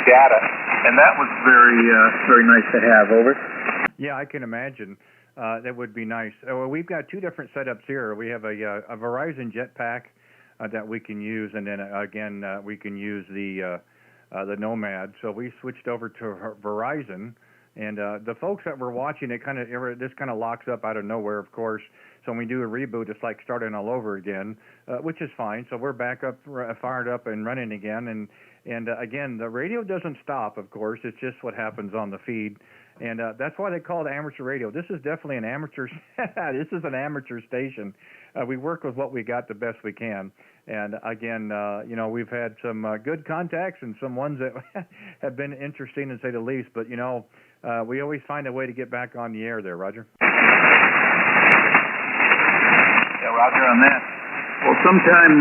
data, and that was very nice to have. Over. Yeah, I can imagine. That would be nice. We've got two different setups here. We have a Verizon Jetpack that we can use, and then again we can use the Nomad. So we switched over to Verizon, and the folks that were watching it this kind of locks up out of nowhere, of course. So when we do a reboot, it's like starting all over again, which is fine. So we're back up, fired up, and running again. And again, the radio doesn't stop, of course. It's just what happens on the feed. And that's why they call it amateur radio. This is definitely an amateur. This is an amateur station. We work with what we got the best we can. And again, we've had some good contacts and some ones that have been interesting, to say the least. But we always find a way to get back on the air there, Roger. Yeah, Roger on that. Well, sometime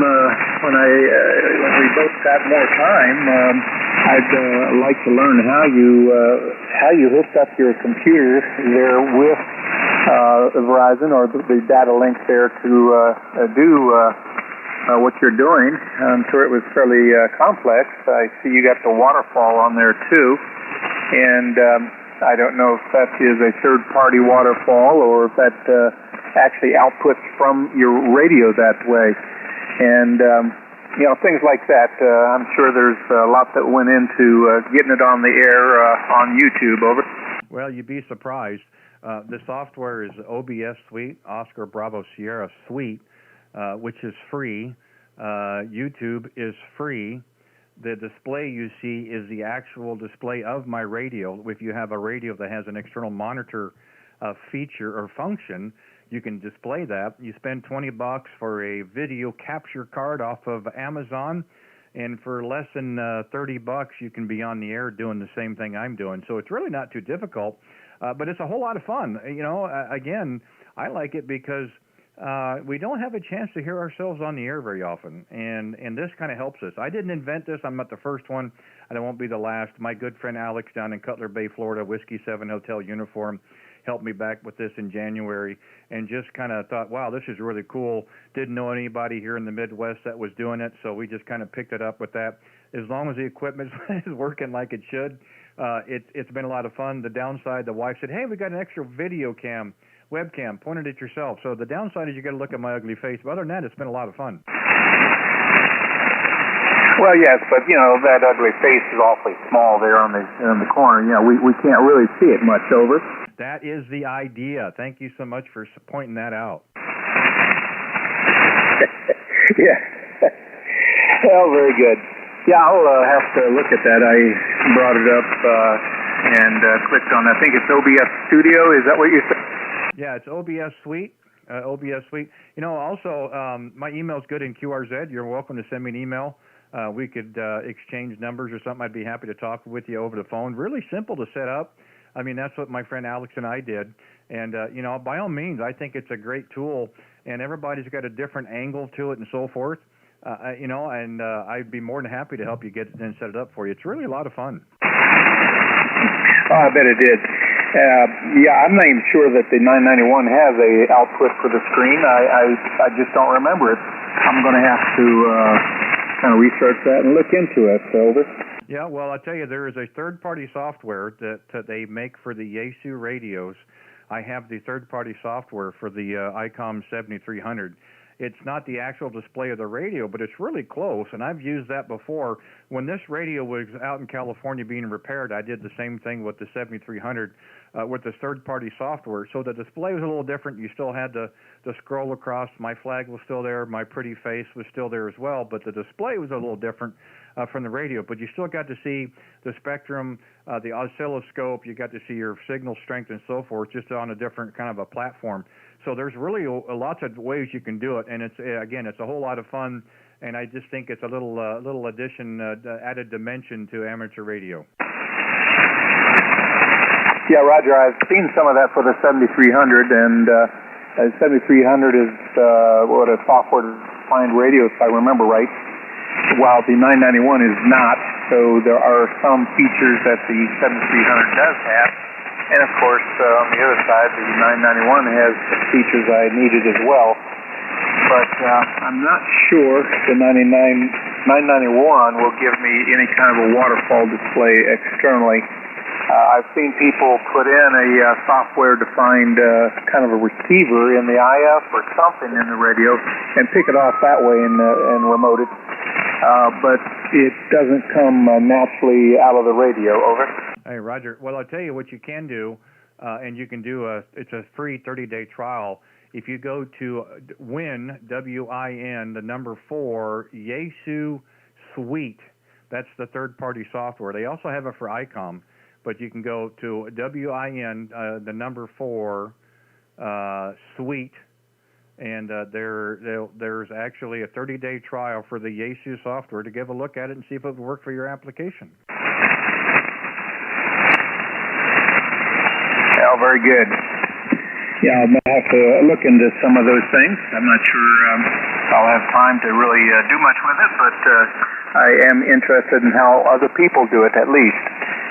when we both got more time, I'd like to learn how you hooked up your computer there with Verizon or the data link there to do what you're doing. I'm sure it was fairly complex. I see you got the waterfall on there too, and I don't know if that is a third-party waterfall or if that actually outputs from your radio that way, and things like that. I'm sure there's a lot that went into getting it on the air on YouTube. Over. Well, you'd be surprised. The software is OBS Suite, Oscar Bravo Sierra Suite, which is free. YouTube is free. The display you see is the actual display of my radio. If you have a radio that has an external monitor feature or function, you can display that. You spend $20 for a video capture card off of Amazon, and for less than $30, you can be on the air doing the same thing I'm doing. So it's really not too difficult, but it's a whole lot of fun. Again, I like it because we don't have a chance to hear ourselves on the air very often, and this kind of helps us. I didn't invent this. I'm not the first one, and I won't be the last. My good friend Alex down in Cutler Bay, Florida, Whiskey 7 Hotel Uniform, helped me back with this in January, and just kind of thought, wow, this is really cool. Didn't know anybody here in the Midwest that was doing it, so we just kind of picked it up with that. As long as the equipment is working like it should, it's been a lot of fun. The downside, the wife said, hey, we got an extra webcam, point it at yourself. So the downside is you got to look at my ugly face, but other than that, it's been a lot of fun. Well, yes, but that ugly face is awfully small there on the corner. We can't really see it much. Over. That is the idea. Thank you so much for pointing that out. Yeah. Well, very good. Yeah, I'll have to look at that. I brought it up and clicked on, I think it's OBS Studio. Is that what you said? Yeah, it's OBS Suite. OBS Suite. Also, my email's good in QRZ. You're welcome to send me an email. We could exchange numbers or something. I'd be happy to talk with you over the phone. Really simple to set up. I mean, that's what my friend Alex and I did. And, by all means, I think it's a great tool. And everybody's got a different angle to it and so forth. And I'd be more than happy to help you get it and set it up for you. It's really a lot of fun. Oh, I bet it did. I'm not even sure that the 991 has a output for the screen. I just don't remember it. I'm going to have to kind of research that and look into it. Over. Yeah, well, I'll tell you, there is a third-party software that they make for the Yaesu radios. I have the third-party software for the IC-7300. It's not the actual display of the radio, but it's really close, and I've used that before. When this radio was out in California being repaired, I did the same thing with the 7300 with the third-party software. So the display was a little different. You still had to scroll across. My flag was still there. My pretty face was still there as well, but the display was a little different from the radio. But you still got to see the spectrum, the oscilloscope. You got to see your signal strength and so forth, just on a different kind of a platform. So there's really lots of ways you can do it, and it's a whole lot of fun, and I just think it's a little addition, added dimension to amateur radio. Yeah, Roger, I've seen some of that for the 7300, and 7300 is a software-defined radio, if I remember right, while the 991 is not. So there are some features that the 7300 does have. And, of course, on the other side, the 991 has the features I needed as well. But I'm not sure the 991 991 will give me any kind of a waterfall display externally. I've seen people put in a software-defined kind of a receiver in the IF or something in the radio and pick it off that way and remote it. But it doesn't come naturally out of the radio. Over. Hey, Roger. Well, I'll tell you what you can do, and you can do it's a free 30-day trial. If you go to WIN, W-I-N, the number 4, Yaesu Suite, that's the third-party software. They also have it for ICOM, but you can go to WIN, the number 4, Suite, and there's actually a 30-day trial for the Yaesu software to give a look at it and see if it would work for your application. Oh, very good. Yeah, I'll have to look into some of those things. I'm not sure I'll have time to really do much with it, but I am interested in how other people do it, at least.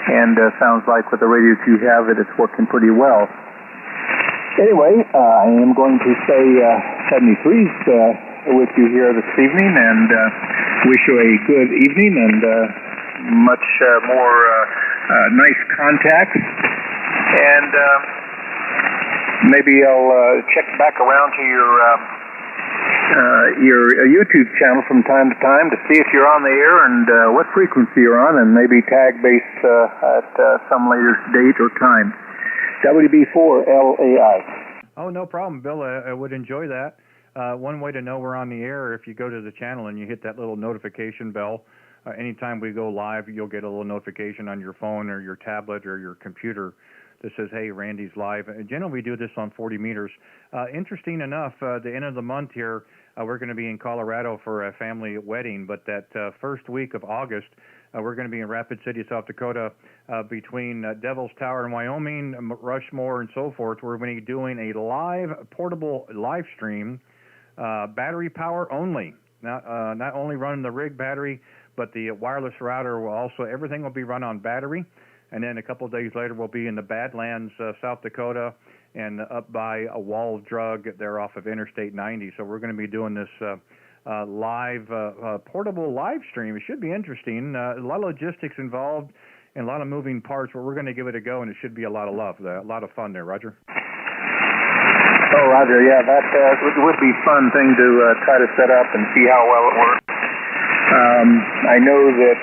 And sounds like with the radios you have, it's working pretty well. Anyway, I am going to say 73's with you here this evening, and wish you a good evening and much more nice contacts. And maybe I'll check back around to your YouTube channel from time to time to see if you're on the air and what frequency you're on, and maybe tag base at some later date or time. WB4LAI. Oh, no problem, Bill. I would enjoy that. One way to know we're on the air, if you go to the channel and you hit that little notification bell, anytime we go live, you'll get a little notification on your phone or your tablet or your computer that says, hey, Randy's live. And generally, we do this on 40 meters. Interesting enough, the end of the month here, we're going to be in Colorado for a family wedding, but that first week of August, we're going to be in Rapid City, South Dakota, between Devil's Tower in Wyoming, Rushmore, and so forth. We're going to be doing a portable live stream, battery power only. Not only running the rig battery, but the wireless router will also, everything will be run on battery. And then a couple of days later, we'll be in the Badlands, South Dakota, and up by a Wall Drug there off of Interstate 90. So we're going to be doing this live, portable live stream. It should be interesting. A lot of logistics involved and a lot of moving parts, but we're going to give it a go, and it should be a lot of fun there, Roger. Oh, Roger, yeah, that would be a fun thing to try to set up and see how well it works. I know that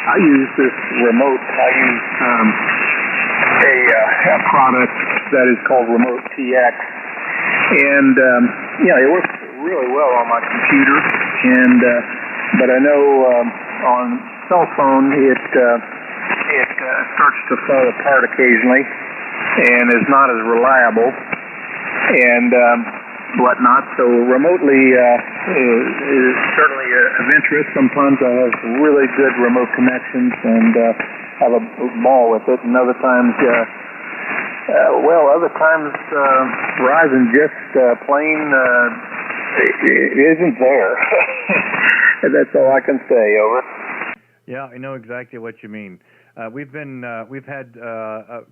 I use this remote. I use a product that is called Remote TX, and it works really well on my computer. And but I know on cell phone it starts to fall apart occasionally, and is not as reliable and whatnot. So remotely is certainly of interest. Sometimes I have really good remote connections and have a ball with it, and other times, other times Verizon just plain isn't there. That's all I can say. Over. Yeah, I know exactly what you mean. We've had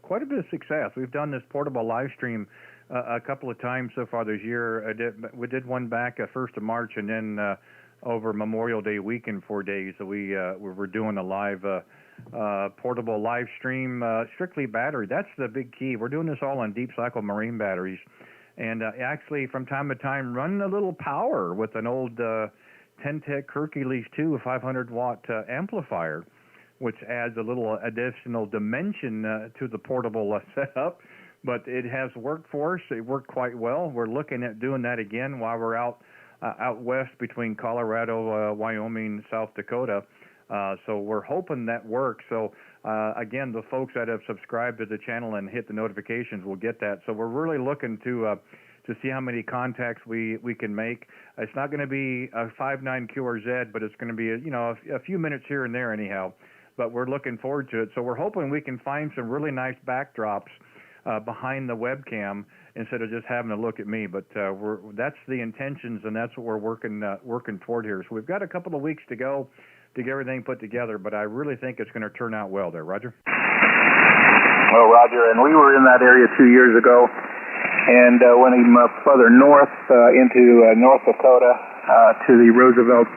quite a bit of success. We've done this portable live stream a couple of times so far this year. We did one back 1st of March, and then over Memorial Day weekend, 4 days. So we were doing a live portable live stream, strictly battery. That's the big key. We're doing this all on deep cycle marine batteries, and actually from time to time run a little power with an old Ten-Tech Hercules 2 500-watt amplifier, which adds a little additional dimension to the portable setup. But it has worked for us. It worked quite well. We're looking at doing that again while we're out west between Colorado, Wyoming, South Dakota. So we're hoping that works. So again, the folks that have subscribed to the channel and hit the notifications will get that. So we're really looking to see how many contacts we can make. It's not going to be a 5.9 QRZ, but it's going to be a few minutes here and there anyhow. But we're looking forward to it. So we're hoping we can find some really nice backdrops behind the webcam instead of just having to look at me. But that's the intentions, and that's what we're working toward here. So we've got a couple of weeks to go to get everything put together, but I really think it's going to turn out well there, Roger. Well, Roger, and we were in that area 2 years ago, and went even further north into North Dakota to the Roosevelt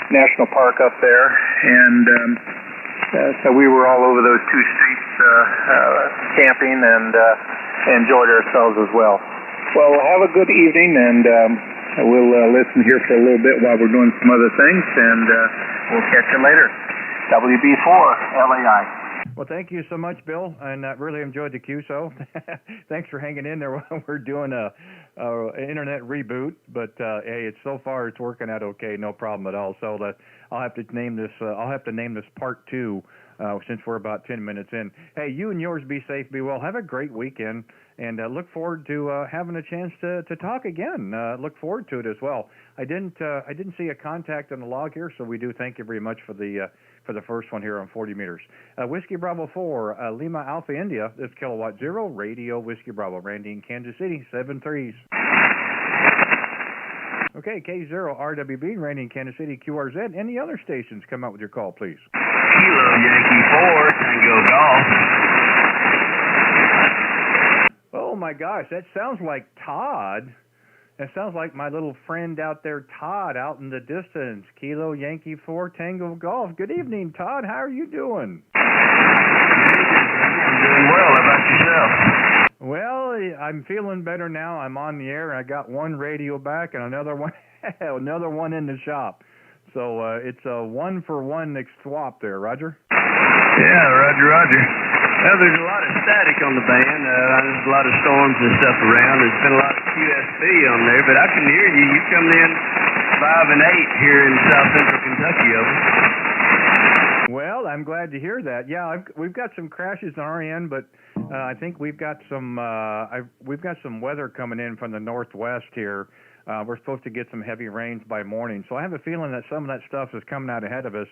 National Park up there, and so we were all over those two states camping and enjoyed ourselves as well. Well, have a good evening, and we'll listen here for a little bit while we're doing some other things, and we'll catch you later. WB4 LAI. Well, thank you so much, Bill, and I really enjoyed the QSO. Thanks for hanging in there while we're doing a internet reboot. But hey, so far it's working out okay, no problem at all. So I'll have to name this. I'll have to name this Part 2 since we're about 10 minutes in. Hey, you and yours be safe, be well. Have a great weekend, and look forward to having a chance to talk again. Look forward to it as well. I didn't see a contact on the log here, so we do thank you very much for the first one here on 40 meters. Whiskey Bravo 4, Lima Alpha India, this Kilowatt 0, Radio Whiskey Bravo, Randy in Kansas City, 7-3s. Okay, K0 RWB, Randy in Kansas City, QRZ. Any other stations come out with your call, please? Kilo Yankee 4, Tango Golf. Oh my gosh, that sounds like Todd. That sounds like my little friend out there, Todd, out in the distance. Kilo Yankee 4 Tango Golf. Good evening, Todd. How are you doing? I'm doing well. How about yourself? Well, I'm feeling better now. I'm on the air. I got one radio back and another one in the shop. So it's a 1-for-1 swap there, Roger? Yeah, Roger. Well, there's a lot of static on the band. There's a lot of storms and stuff around. There's been a lot of QSB on there, but I can hear you. You come in 5 and 8 here in South Central Kentucky, over. Well, I'm glad to hear that. Yeah, we've got some crashes on our end, but I think we've got some weather coming in from the northwest here. We're supposed to get some heavy rains by morning, so I have a feeling that some of that stuff is coming out ahead of us.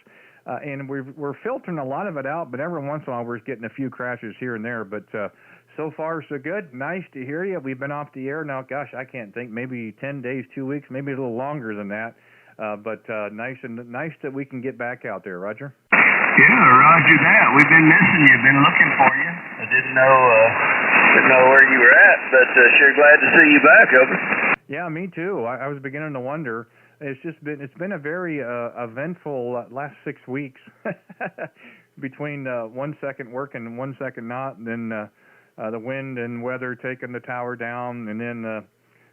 And we're filtering a lot of it out, but every once in a while we're getting a few crashes here and there. But so far, so good. Nice to hear you. We've been off the air now, gosh, I can't think, maybe 10 days, 2 weeks, maybe a little longer than that. But nice that we can get back out there, Roger. Yeah, Roger that. We've been missing you. Been looking for you. I didn't know where you were at, but sure glad to see you back, over. Yeah, me too. I was beginning to wonder. It's been a very eventful last 6 weeks between 1 second working and 1 second not, and then the wind and weather taking the tower down, and then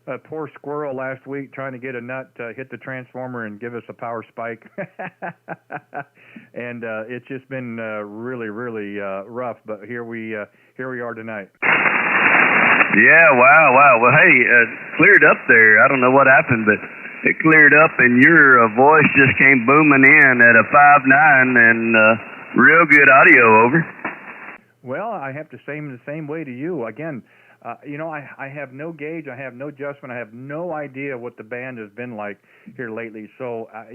a poor squirrel last week trying to get a nut to hit the transformer and give us a power spike. And it's just been really rough, but here we are tonight. Yeah, wow. Well, hey, cleared up there. I don't know what happened, but it cleared up, and your voice just came booming in at a 5.9 and real good audio, over. Well, I have to say the same way to you. Again, I have no gauge, I have no adjustment, I have no idea what the band has been like here lately. So, I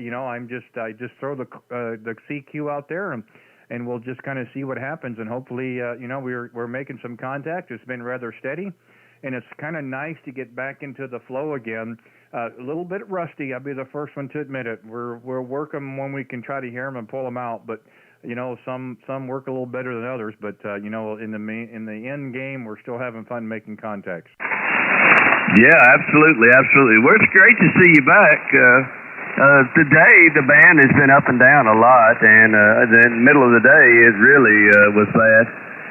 just throw the CQ out there, and we'll just kind of see what happens. And hopefully, we're making some contact. It's been rather steady, and it's kind of nice to get back into the flow again. A little bit rusty, I'll be the first one to admit it. We're working when we can try to hear them and pull them out, but some work a little better than others. But in the end game, we're still having fun making contacts. Yeah, absolutely. Well, it's great to see you back. Today the band has been up and down a lot, and the middle of the day it really was bad.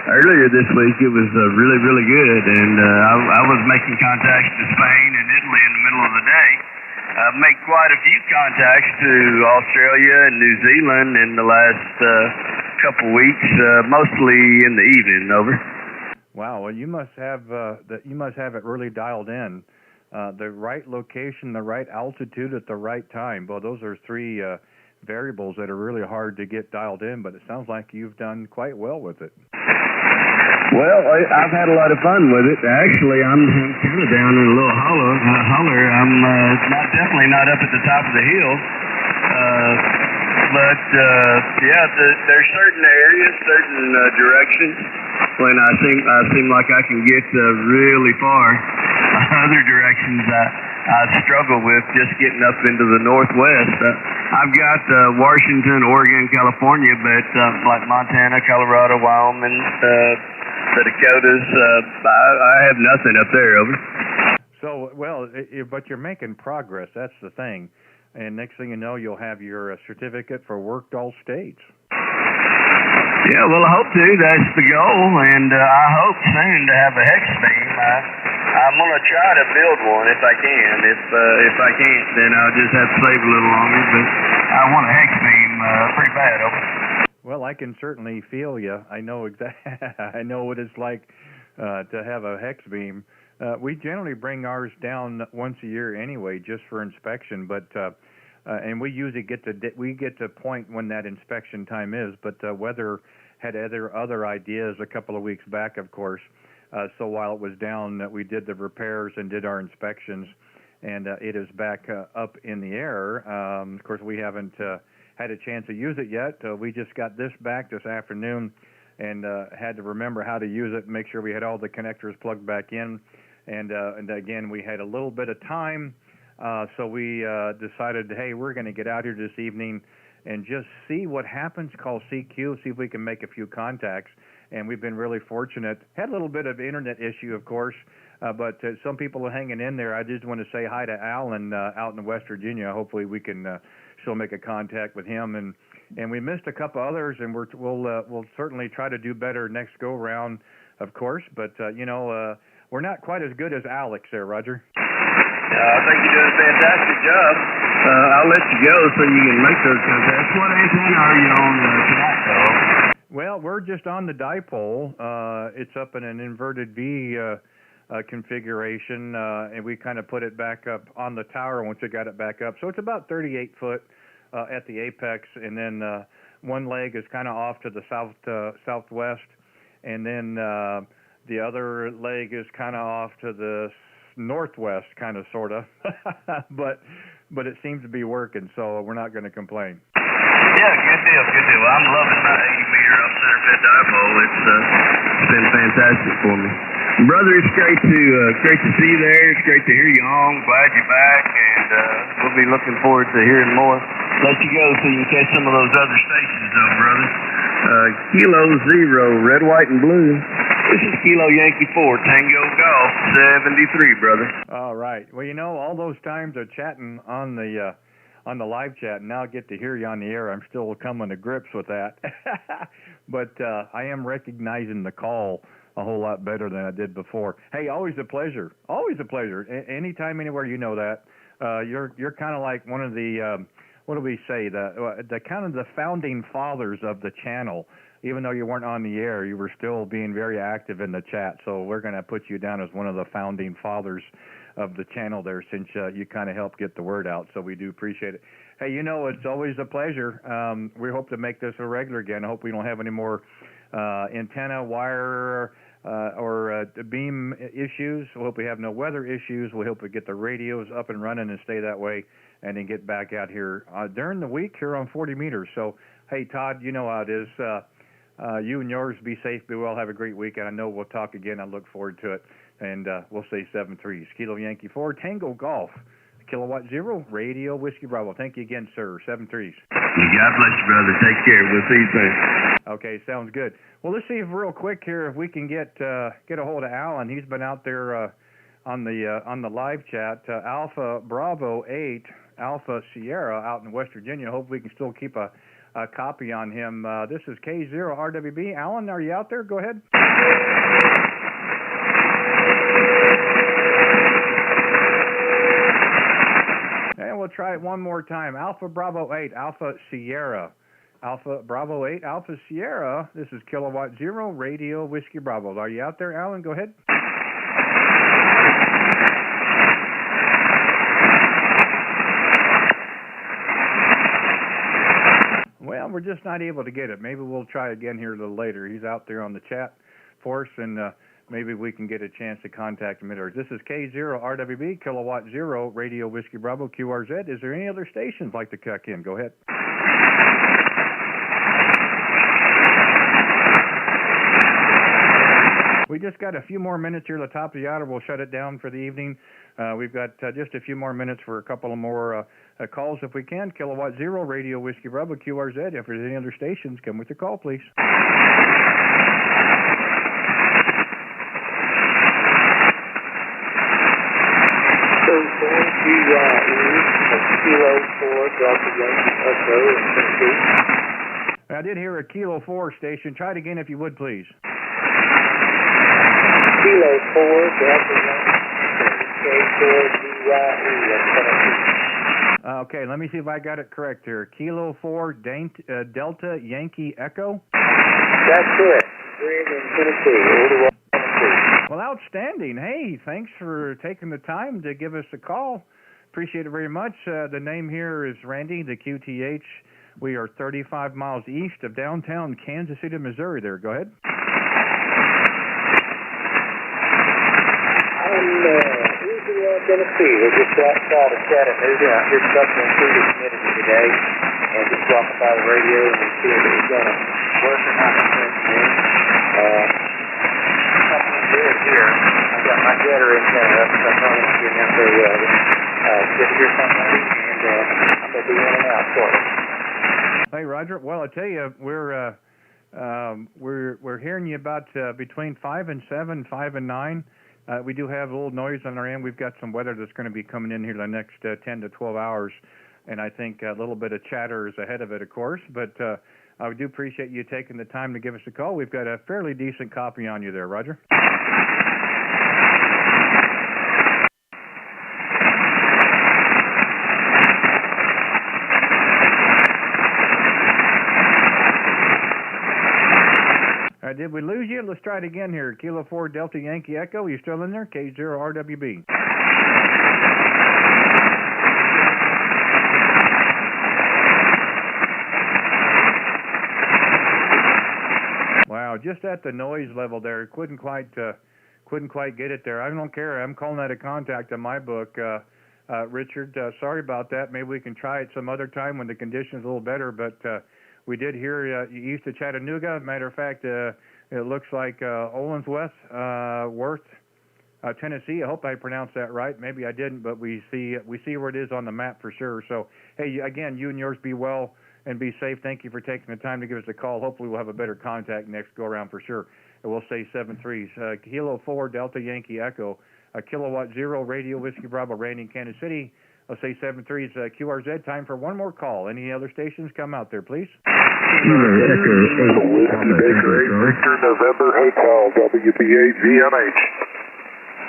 Earlier this week it was really good, and I was making contacts to Spain and Italy in the middle of the day. I've made quite a few contacts to Australia and New Zealand in the last couple weeks, mostly in the evening, over. Wow, well you must have it really dialed in. The right location, the right altitude at the right time. Well, those are three variables that are really hard to get dialed in, but it sounds like you've done quite well with it. Well, I've had a lot of fun with it. Actually, I'm kind of down in a little holler. I'm definitely not up at the top of the hill. But there's certain areas, certain directions when I seem like I can get really far. Other directions I struggle with just getting up into the northwest. I've got Washington, Oregon, California, but like Montana, Colorado, Wyoming, the Dakotas, I have nothing up there, over. So, but you're making progress. That's the thing. and next thing you know, you'll have your certificate for worked all states. Yeah, well, I hope to. That's the goal, and I hope soon to have a hex beam. I'm going to try to build one if I can. If I can't, then I'll just have to save a little longer, but I want a hex beam pretty bad, over. Well, I can certainly feel you. I know I know what it's like to have a hex beam. We generally bring ours down once a year anyway, just for inspection. But and we usually get to point when that inspection time is. But weather had other ideas a couple of weeks back, of course. So while it was down, we did the repairs and did our inspections, and it is back up in the air. Of course, we haven't had a chance to use it yet. We just got this back this afternoon, and had to remember how to use it, make sure we had all the connectors plugged back in, and again, we had a little bit of time, so we decided, hey, we're going to get out here this evening and just see what happens, call CQ, see if we can make a few contacts, and we've been really fortunate. Had a little bit of internet issue, of course, but some people are hanging in there. I just want to say hi to Alan out in West Virginia. Hopefully we can still make a contact with him, and we missed a couple others, and we'll certainly try to do better next go round, of course. But we're not quite as good as Alex there, Roger. I think you're doing a fantastic job. I'll let you go so you can make those contacts. What antenna are you on tonight, though? Well, we're just on the dipole. It's up in an inverted V configuration, and we kind of put it back up on the tower once we got it back up. So it's about 38 foot at the apex, and then one leg is kind of off to the southwest, and then the other leg is kind of off to the northwest, kind of, sort of. but it seems to be working, so we're not going to complain. Yeah, good deal, good deal. I'm loving my 80-meter off center fed dipole. It's been fantastic for me. Brother, it's great to see you there. It's great to hear you on. Glad you're back, and we'll be looking forward to hearing more. Let you go so you can catch some of those other stations, though, brother. Kilo 0, red, white, and blue. This is Kilo Yankee 4, Tango Golf 73, brother. All right. Well, all those times of chatting on the live chat, and now I get to hear you on the air. I'm still coming to grips with that. But I am recognizing the call a whole lot better than I did before. Hey, always a pleasure. Always a pleasure. Anytime, anywhere, you know that. You're kind of like one of the, what do we say, the kind of the founding fathers of the channel. Even though you weren't on the air, you were still being very active in the chat. So we're going to put you down as one of the founding fathers of the channel there, since you kind of helped get the word out. So we do appreciate it. Hey, it's always a pleasure. We hope to make this a regular again. I hope we don't have any more antenna, wire, or beam issues. We hope we have no weather issues. We hope we get the radios up and running and stay that way, and then get back out here during the week here on 40 meters. So, hey, Todd, you know how it is. You and yours be safe, be well, have a great weekend. I know we'll talk again. I look forward to it. And we'll say 7-3. Kilo Yankee 4, Tango Golf, Kilowatt 0, Radio Whiskey Bravo. Thank you again, sir. 7-3. God bless you, brother. Take care. We'll see you soon. Okay, sounds good. Well, let's see if real quick here if we can get a hold of Alan. He's been out there on the live chat. Alpha Bravo 8, Alpha Sierra out in West Virginia. Hopefully we can still keep a copy on him. This is K0RWB. Alan, are you out there? Go ahead. And we'll try it one more time. Alpha Bravo 8, Alpha Sierra. Alpha Bravo 8, Alpha Sierra. This is Kilowatt 0, Radio Whiskey Bravo. Are you out there, Alan? Go ahead. Well, we're just not able to get it. Maybe we'll try again here a little later. He's out there on the chat for us, and maybe we can get a chance to contact him. This is K0RWB, Kilowatt 0, Radio Whiskey Bravo, QRZ. Is there any other stations like to cut in? Go ahead. We just got a few more minutes here at the top of the hour. We'll shut it down for the evening. We've got just a few more minutes for a couple of more calls if we can. Kilowatt 0, Radio Whiskey Bravo, QRZ. If there's any other stations, come with your call, please. Okay. Kilo 4 Delta Yankee Echo in Tennessee. I did hear a Kilo 4 station. Try it again if you would, please. Kilo 4 Delta Yankee K4DYE in Tennessee. Okay, let me see if I got it correct here. Kilo 4 Delta Yankee Echo? That's correct. We're in Tennessee, Tennessee. Well, outstanding. Hey, thanks for taking the time to give us a call. Appreciate it very much. The name here is Randy, the QTH. We are 35 miles east of downtown Kansas City, Missouri there. Go ahead. I'm usually in Tennessee. We're just outside of Chattanooga. I'm just up in the community today and just walking by the radio and we see if it's going to work or not. Something good here. I've got my jetter in there up, so I'm probably not getting out very well. Good to hear something, and I'm going to be in and out shortly. Hey, Roger. Well, I tell you, we're hearing you about between 5 and 7, 5 and 9. We do have a little noise on our end. We've got some weather that's going to be coming in here the next 10 to 12 hours, and I think a little bit of chatter is ahead of it, of course. But I do appreciate you taking the time to give us a call. We've got a fairly decent copy on you there, Roger. Did we lose you? Let's try it again here. Kilo 4 Delta Yankee Echo. You still in there? K0RWB. Wow, just at the noise level there. Couldn't quite get it there. I don't care. I'm calling that a contact in my book. Richard, sorry about that. Maybe we can try it some other time when the condition's a little better, but we did hear east of Chattanooga. Matter of fact, it looks like Owensworth, Tennessee. I hope I pronounced that right. Maybe I didn't, but we see where it is on the map for sure. So, hey, again, you and yours be well and be safe. Thank you for taking the time to give us a call. Hopefully we'll have a better contact next go-around for sure. And we'll say 7-3s. Kilo 4 Delta Yankee Echo, Kilowatt 0 Radio Whiskey Bravo Randy in Kansas City. I'll say 7-3s QRZ. Time for one more call. Any other stations come out there, please? Victor November Hotel, WBA VMH.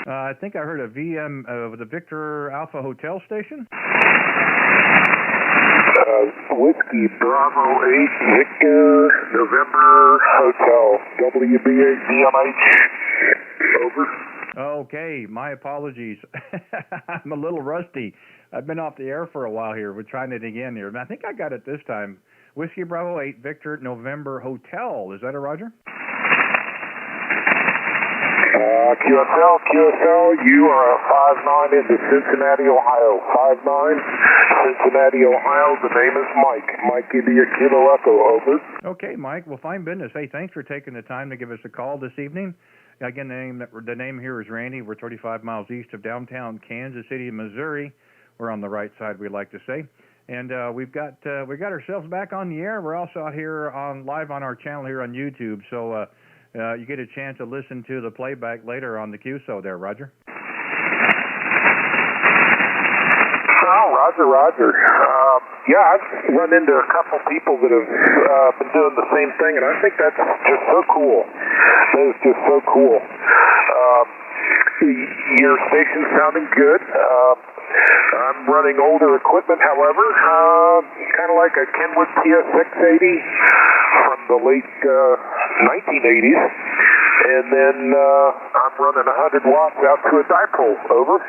I think I heard a the Victor Alpha Hotel station. Whiskey Bravo 8 Victor November Hotel, WBA VMH. Over. Okay, my apologies. I'm a little rusty. I've been off the air for a while here. We're trying it again here. And I think I got it this time. Whiskey Bravo 8 Victor November Hotel. Is that a Roger? QSL, you are 5-9 into Cincinnati, Ohio. 5-9, Cincinnati, Ohio. The name is Mike. Mike India Kilo Echo, over. Okay, Mike. Well, fine business. Hey, thanks for taking the time to give us a call this evening. Again, the name here is Randy. We're 35 miles east of downtown Kansas City, Missouri. We're on the right side, we like to say. And we got ourselves back on the air. We're also out here live on our channel here on YouTube. So you get a chance to listen to the playback later on the QSO there, Roger. Oh, Roger. Yeah, I've run into a couple people that have been doing the same thing, and I think that's just so cool. That is just so cool. Your station's sounding good. I'm running older equipment, however, kind of like a Kenwood TS680 from the late 1980s, and then I'm running 100 watts out to a dipole, over.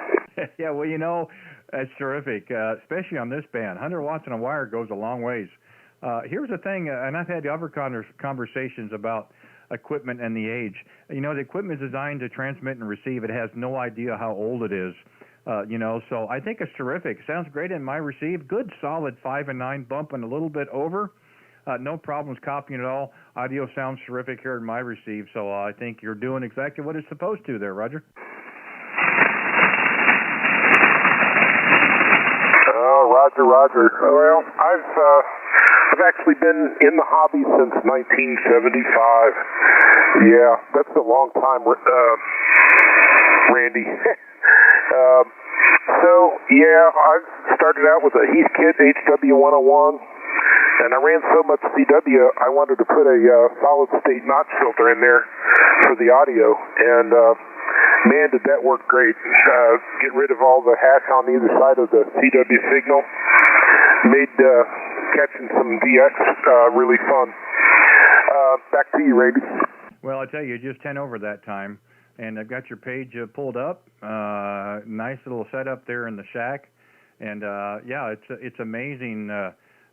Yeah, well, you know, that's terrific, especially on this band. 100 watts on a wire goes a long ways. Here's the thing, and I've had other conversations about equipment and the age. You know, the equipment is designed to transmit and receive. It has no idea how old it is. So I think it's terrific. Sounds great in my receive. Good, solid 5 and 9, bumping a little bit over. No problems copying at all. Audio sounds terrific here in my receive. So I think you're doing exactly what it's supposed to there, Roger. Roger. Well, I've actually been in the hobby since 1975. Yeah, that's a long time, Randy. So, yeah, I started out with a Heathkit HW101, and I ran so much CW, I wanted to put a solid-state notch filter in there for the audio, and man, did that work great. Get rid of all the hash on either side of the CW signal. Made catching some DX really fun. Back to you, Randy. Well, I tell you, just 10 over that time. And I've got your page pulled up. Nice little setup there in the shack. And, yeah, it's amazing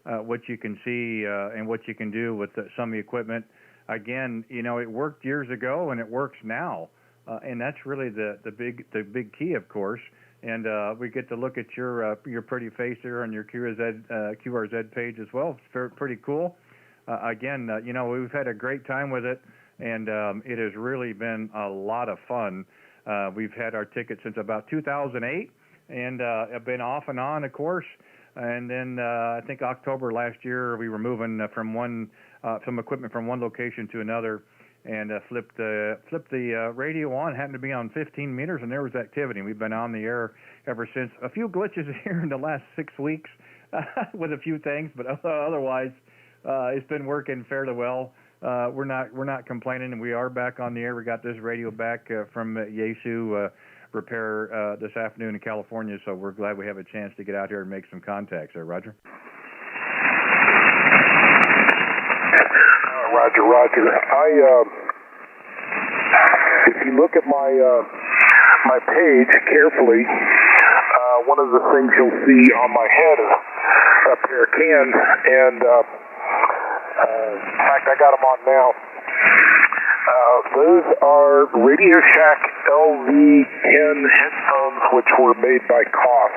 what you can see and what you can do with some of the equipment. Again, you know, it worked years ago and it works now. And that's really the big key, of course. And we get to look at your pretty face there on your QRZ page as well. It's pretty cool. Again, you know, we've had a great time with it. And it has really been a lot of fun. We've had our ticket since about 2008, and have been off and on, of course. And then I think October last year, we were moving from some equipment from one location to another, and flipped the radio on. Happened to be on 15 meters, and there was activity. We've been on the air ever since. A few glitches here in the last 6 weeks with a few things, but otherwise, it's been working fairly well. We're not complaining, and we are back on the air. We got this radio back from Yaesu Repair this afternoon in California, so we're glad we have a chance to get out here and make some contacts there, Roger. Roger. If you look at my page carefully, one of the things you'll see on my head is a pair of cans, and in fact, I got them on now. Those are Radio Shack LV-10 headphones, which were made by Koss.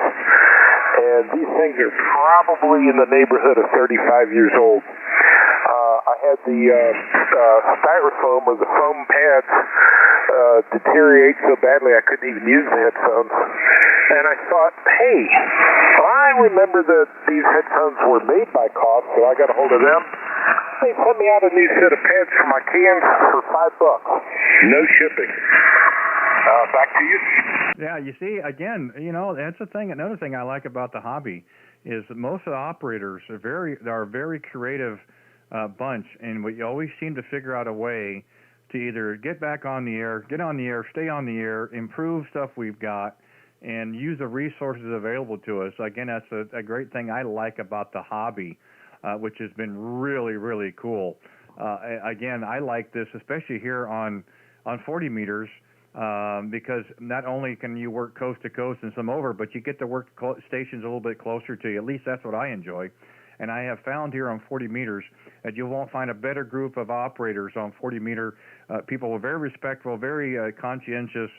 And these things are probably in the neighborhood of 35 years old. I had the styrofoam or the foam pads deteriorate so badly I couldn't even use the headphones. And I thought, hey, I remember that these headphones were made by Koss, so I got a hold of them. They sent me out a new set of pads for my cans for $5. No shipping. Back to you. Yeah, you see, again, you know, that's the thing. Another thing I like about the hobby is that most of the operators are a very creative bunch, and we always seem to figure out a way to either get back on the air, get on the air, stay on the air, improve stuff we've got, and use the resources available to us. Again, that's a great thing I like about the hobby, which has been really, really cool. Again, I like this, especially here on 40 meters, because not only can you work coast to coast and some over, but you get to work stations a little bit closer to you. At least that's what I enjoy. And I have found here on 40 meters that you won't find a better group of operators on 40 meter. People are very respectful, very conscientious.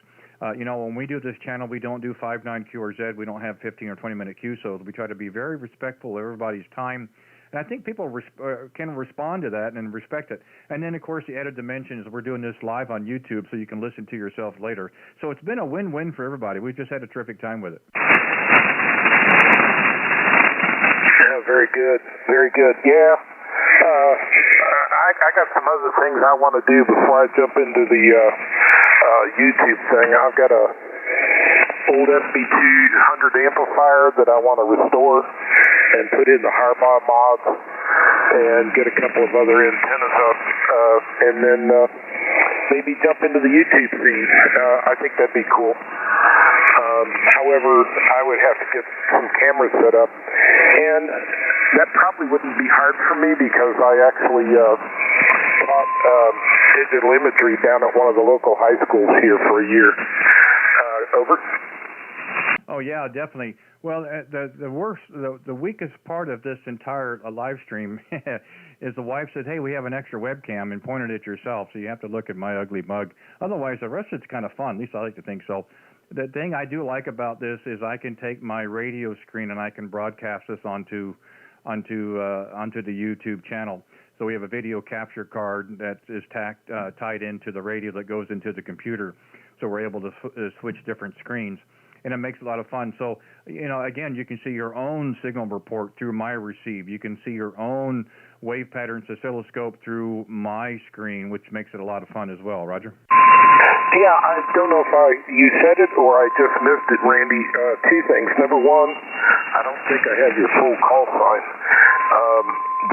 You know, when we do this channel, we don't do 5.9 QRZ. We don't have 15 or 20-minute QSOs. We try to be very respectful of everybody's time. And I think people can respond to that and respect it. And then, of course, the added dimension is we're doing this live on YouTube, so you can listen to yourself later. So it's been a win-win for everybody. We've just had a terrific time with it. Yeah, very good. Very good. Yeah. I got some other things I want to do before I jump into the YouTube thing. I've got a old SB200 amplifier that I want to restore and put in the Harbaugh mods and get a couple of other antennas up, and then maybe jump into the YouTube scene. I think that'd be cool. However, I would have to get some cameras set up, and that probably wouldn't be hard for me because I actually taught digital imagery down at one of the local high schools here for a year. Over. Oh yeah, definitely. Well, the weakest part of this entire live stream is the wife said, "Hey, we have an extra webcam," and pointed at yourself, so you have to look at my ugly mug. Otherwise, the rest of it's kind of fun. At least I like to think so. The thing I do like about this is I can take my radio screen and I can broadcast this onto the YouTube channel. So we have a video capture card that is tied into the radio that goes into the computer. So we're able to switch different screens, and it makes a lot of fun. So, you know, again, you can see your own signal report through my receive. You can see your own wave patterns oscilloscope through my screen, which makes it a lot of fun as well. Roger? Yeah, I don't know if you said it or I just missed it, Randy. Two things. Number one, I don't think I have your full call sign.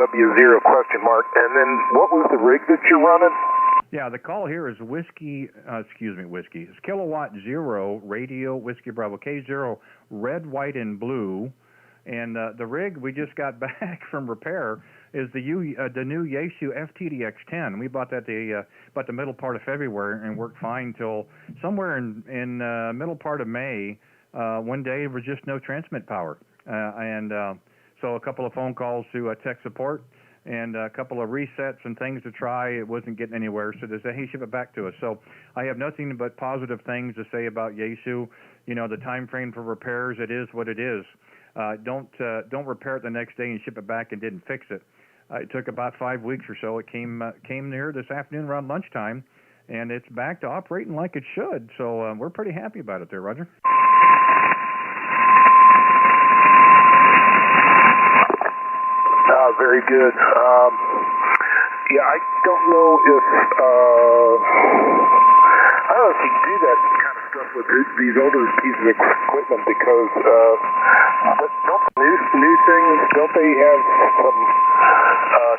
W0 question mark. And then what was the rig that you're running? Yeah, the call here is whiskey. It's Kilowatt Zero Radio Whiskey Bravo K0 Red, White, and Blue. And the rig we just got back from repair is the new Yaesu FTDX-10. We bought that about the middle part of February and worked fine till somewhere in middle part of May. One day there was just no transmit power, so a couple of phone calls to tech support and a couple of resets and things to try. It wasn't getting anywhere, so they said, hey, ship it back to us. So I have nothing but positive things to say about Yaesu. You know, the time frame for repairs, it is what it is. Don't repair it the next day and ship it back and didn't fix it. It took about 5 weeks or so. It came here this afternoon around lunchtime, and it's back to operating like it should. So we're pretty happy about it there, Roger. Very good. Yeah, I don't know if you can do that kind of stuff with these older pieces of equipment because don't new things, don't they have some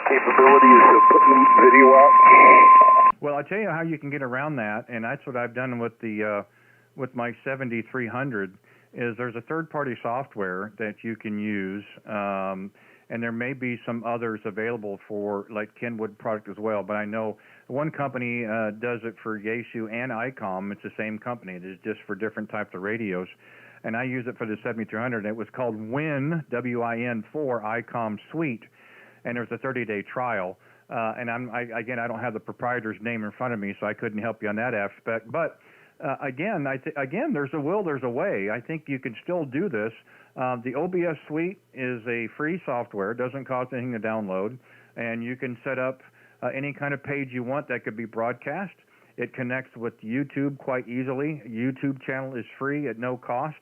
capabilities of putting video out? Well, I'll tell you how you can get around that, and that's what I've done with with my 7300. Is there's a third-party software that you can use. And there may be some others available for like Kenwood product as well. But I know one company does it for Yaesu and ICOM. It's the same company. It is just for different types of radios. And I use it for the 7300. It was called WIN, W-I-N, for ICOM Suite. And there was a 30-day trial. And I don't have the proprietor's name in front of me, so I couldn't help you on that aspect. But again, there's a will, there's a way. I think you can still do this. The OBS Suite is a free software. It doesn't cost anything to download. And you can set up any kind of page you want that could be broadcast. It connects with YouTube quite easily. YouTube channel is free at no cost.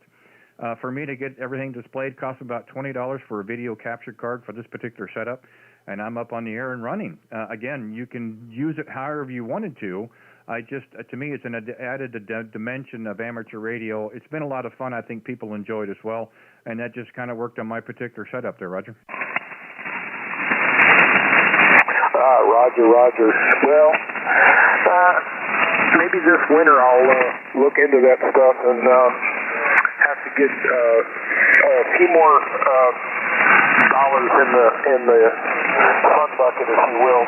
For me to get everything displayed costs about $20 for a video capture card for this particular setup. And I'm up on the air and running. Again, you can use it however you wanted to. To me, it's an added dimension of amateur radio. It's been a lot of fun. I think people enjoy it as well. And that just kind of worked on my particular setup there, Roger. Roger. Well, maybe this winter I'll look into that stuff and have to get a few more dollars in the fun bucket, if you will.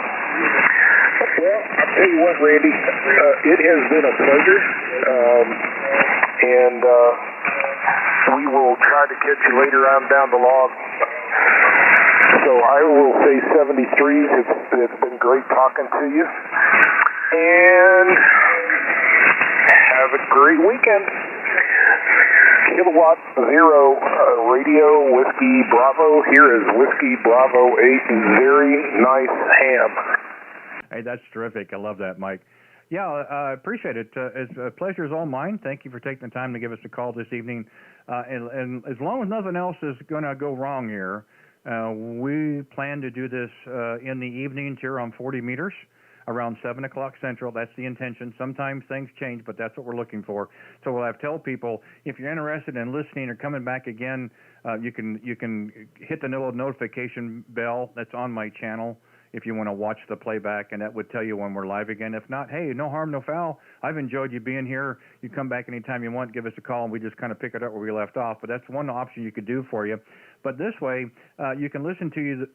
Well, I'll tell you what, Randy, it has been a pleasure, and we will try to catch you later on down the log. So I will say 73s. It's been great talking to you, and have a great weekend. Kilowatt Zero Radio Whiskey Bravo. Here is Whiskey Bravo 8. Very nice ham. Hey, that's terrific. I love that, Mike. Yeah, I appreciate it. A pleasure is all mine. Thank you for taking the time to give us a call this evening. And as long as nothing else is going to go wrong here, we plan to do this in the evenings here on 40 meters around 7 o'clock Central. That's the intention. Sometimes things change, but that's what we're looking for. So what I've told people, if you're interested in listening or coming back again, you can hit the little notification bell that's on my channel if you want to watch the playback, and that would tell you when we're live again. If not, hey, no harm, no foul. I've enjoyed you being here. You come back anytime you want, give us a call, and we just kind of pick it up where we left off. But that's one option you could do for you. But this way, you can listen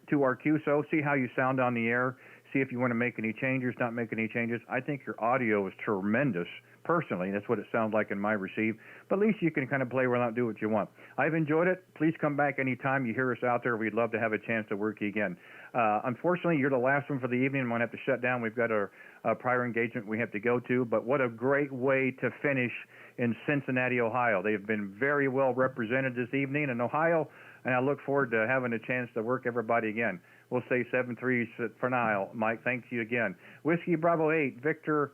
to our QSO, see how you sound on the air, see if you want to make any changes, not make any changes. I think your audio is tremendous. Personally, that's what it sounds like in my receive. But at least you can kind of play around and do what you want. I've enjoyed it. Please come back anytime you hear us out there. We'd love to have a chance to work you again. Unfortunately, you're the last one for the evening. I'm going to have to shut down. We've got a prior engagement we have to go to. But what a great way to finish in Cincinnati, Ohio. They've been very well represented this evening in Ohio, and I look forward to having a chance to work everybody again. We'll say 7-3 for now. Mike, thank you again. Whiskey Bravo 8, Victor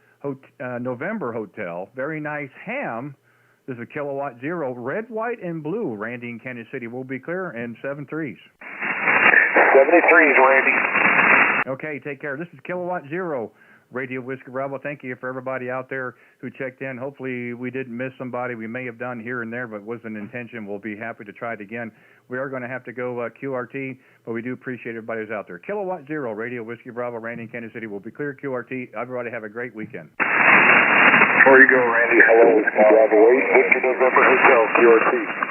November Hotel. Very nice ham. This is Kilowatt Zero, red, white, and blue. Randy in Kansas City. We'll be clear, and 7-3s. 73s, Randy. Okay, take care. This is Kilowatt Zero, Radio Whiskey Bravo. Thank you for everybody out there who checked in. Hopefully we didn't miss somebody. We may have done here and there, but it wasn't intention. We'll be happy to try it again. We are going to have to go QRT, but we do appreciate everybody who's out there. Kilowatt Zero, Radio Whiskey Bravo, Randy in Kansas City. We'll be clear QRT. Everybody have a great weekend. Before you go, Randy, hello, Whiskey Bravo 8, Victor November Hotel, QRT.